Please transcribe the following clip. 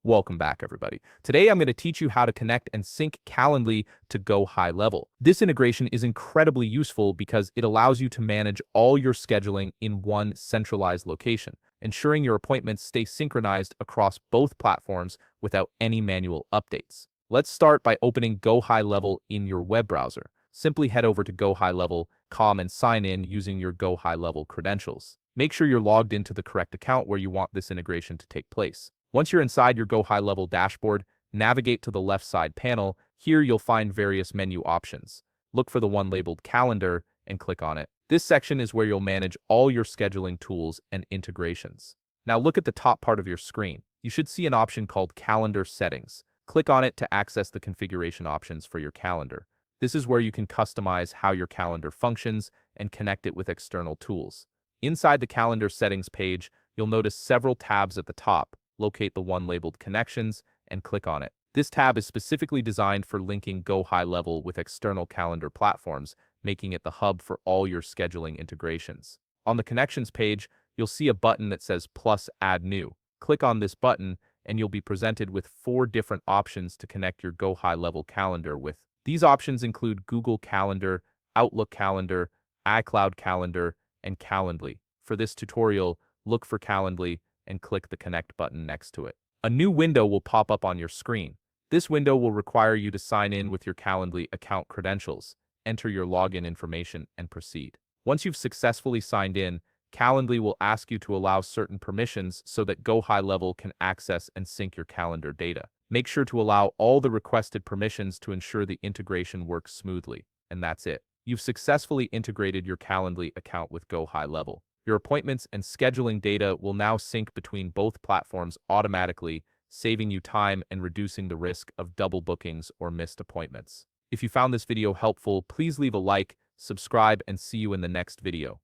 Welcome back, everybody. Today, I'm going to teach you how to connect and sync Calendly to GoHighLevel. This integration is incredibly useful because it allows you to manage all your scheduling in one centralized location, ensuring your appointments stay synchronized across both platforms without any manual updates. Let's start by opening GoHighLevel in your web browser. Simply head over to GoHighLevel.com and sign in using your GoHighLevel credentials. Make sure you're logged into the correct account where you want this integration to take place. Once you're inside your GoHighLevel dashboard, navigate to the left side panel. Here you'll find various menu options. Look for the one labeled Calendar and click on it. This section is where you'll manage all your scheduling tools and integrations. Now look at the top part of your screen. You should see an option called Calendar Settings. Click on it to access the configuration options for your calendar. This is where you can customize how your calendar functions and connect it with external tools. Inside the Calendar Settings page, you'll notice several tabs at the top. Locate the one labeled Connections and click on it. This tab is specifically designed for linking GoHighLevel with external calendar platforms, making it the hub for all your scheduling integrations. On the Connections page, you'll see a button that says Plus Add New. Click on this button and you'll be presented with 4 different options to connect your GoHighLevel calendar with. These options include Google Calendar, Outlook Calendar, iCloud Calendar, and Calendly. For this tutorial, look for Calendly and click the Connect button next to it. A new window will pop up on your screen. This window will require you to sign in with your Calendly account credentials, enter your login information, and proceed. Once you've successfully signed in, Calendly will ask you to allow certain permissions so that GoHighLevel can access and sync your calendar data. Make sure to allow all the requested permissions to ensure the integration works smoothly. And that's it. You've successfully integrated your Calendly account with GoHighLevel. Your appointments and scheduling data will now sync between both platforms automatically, saving you time and reducing the risk of double bookings or missed appointments. If you found this video helpful, please leave a like, subscribe, and see you in the next video.